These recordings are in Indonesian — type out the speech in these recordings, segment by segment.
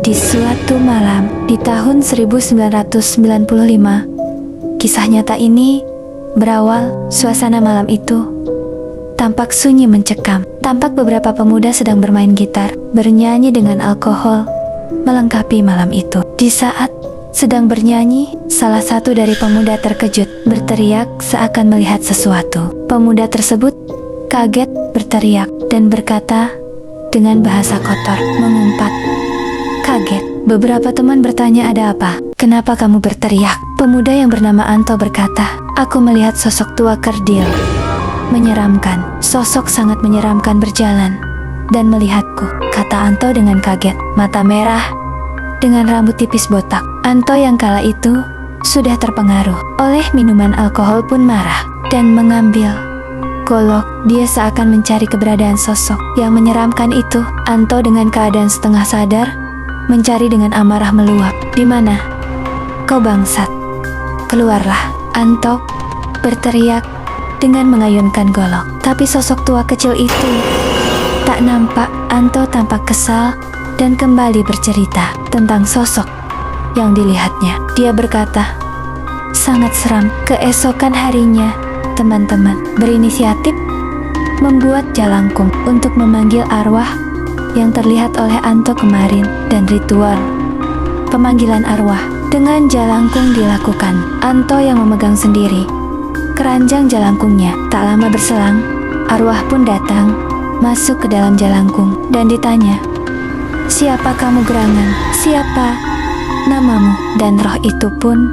Di suatu malam di tahun 1995, kisah nyata ini berawal. Suasana malam itu tampak sunyi mencekam. Tampak beberapa pemuda sedang bermain gitar, bernyanyi dengan alkohol melengkapi malam itu. Di saat sedang bernyanyi, salah satu dari pemuda terkejut, berteriak seakan melihat sesuatu. Pemuda tersebut kaget, berteriak, dan berkata dengan bahasa kotor, mengumpat, "Kaget." Beberapa teman bertanya, "Ada apa? Kenapa kamu berteriak?" Pemuda yang bernama Anto berkata, "Aku melihat sosok tua kerdil, menyeramkan. Sosok sangat menyeramkan berjalan dan melihatku," kata Anto dengan kaget, mata merah, dengan rambut tipis botak. Anto yang kala itu sudah terpengaruh oleh minuman alkohol pun marah dan mengambil golok. Dia seakan mencari keberadaan sosok yang menyeramkan itu. Anto dengan keadaan setengah sadar mencari dengan amarah meluap. "Di mana kau, bangsat? Keluarlah!" Anto berteriak dengan mengayunkan golok. Tapi sosok tua kecil itu tak nampak. Anto tampak kesal dan kembali bercerita tentang sosok yang dilihatnya. Dia berkata, "Sangat seram." Keesokan harinya, teman-teman berinisiatif membuat jalangkung untuk memanggil arwah yang terlihat oleh Anto kemarin, dan ritual pemanggilan arwah dengan jalangkung dilakukan. Anto yang memegang sendiri keranjang jalangkungnya. Tak lama berselang, arwah pun datang masuk ke dalam jalangkung dan ditanya, "Siapa kamu, gerangan? Siapa namamu?" Dan roh itu pun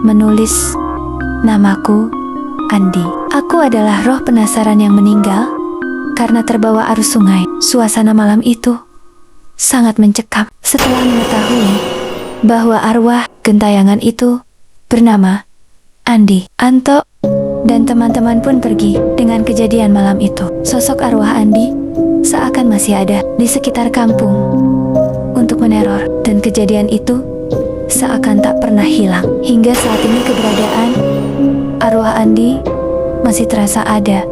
menulis, "Namaku Andi. Aku adalah roh penasaran yang meninggal karena terbawa arus sungai." Suasana malam itu sangat mencekam. Setelah mengetahui bahwa arwah gentayangan itu bernama Andi, Anto dan teman-teman pun pergi dengan kejadian malam itu. Sosok arwah Andi seakan masih ada di sekitar kampung untuk meneror, dan kejadian itu seakan tak pernah hilang. Hingga saat ini keberadaan arwah Andi masih terasa ada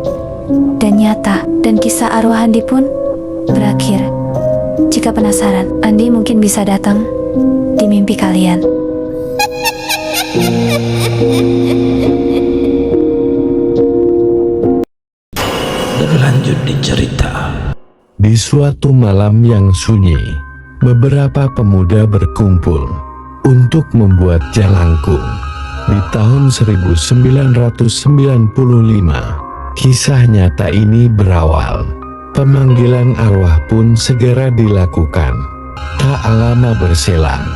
dan nyata, dan kisah arwah Andi pun berakhir. Jika penasaran, Andi mungkin bisa datang di mimpi kalian. Berlanjut di cerita. Di suatu malam yang sunyi, beberapa pemuda berkumpul untuk membuat jalangkung. Di tahun 1995, kisah nyata ini berawal. Pemanggilan arwah pun segera dilakukan. Tak lama berselang,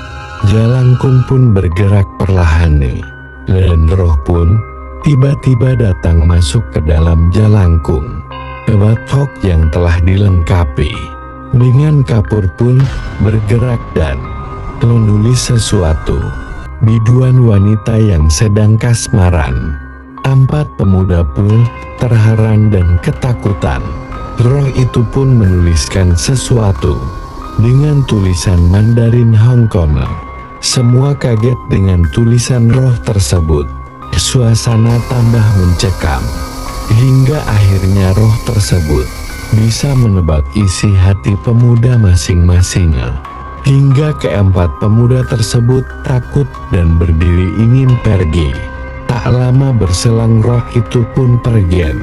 jalangkung pun bergerak perlahan, dan roh pun tiba-tiba datang masuk ke dalam jalangkung. Batok yang telah dilengkapi dengan kapur pun bergerak dan menulis sesuatu. Biduan wanita yang sedang kasmaran. 4 pemuda pun terheran dan ketakutan. Roh itu pun menuliskan sesuatu dengan tulisan Mandarin Hong Kong. Semua kaget dengan tulisan roh tersebut. Suasana tambah mencekam, hingga akhirnya roh tersebut bisa menebak isi hati pemuda masing-masing. Hingga keempat pemuda tersebut takut dan berdiri ingin pergi. Tak lama berselang roh itu pun pergi,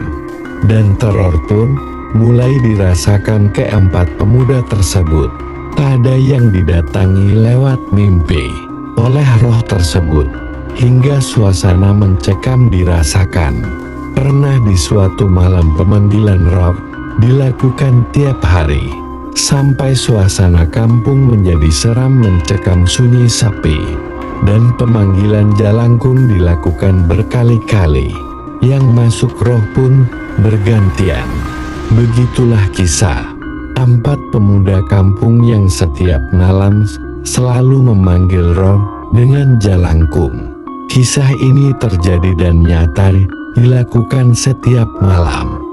dan teror pun mulai dirasakan keempat pemuda tersebut. Tak ada yang didatangi lewat mimpi oleh roh tersebut, hingga suasana mencekam dirasakan. Pernah di suatu malam pemanggilan roh dilakukan tiap hari, sampai suasana kampung menjadi seram mencekam sunyi sepi, dan pemanggilan jalangkung dilakukan berkali-kali. Yang masuk roh pun bergantian. Begitulah kisah 4 pemuda kampung yang setiap malam selalu memanggil roh dengan jalangkung. Kisah ini terjadi dan nyata dilakukan setiap malam.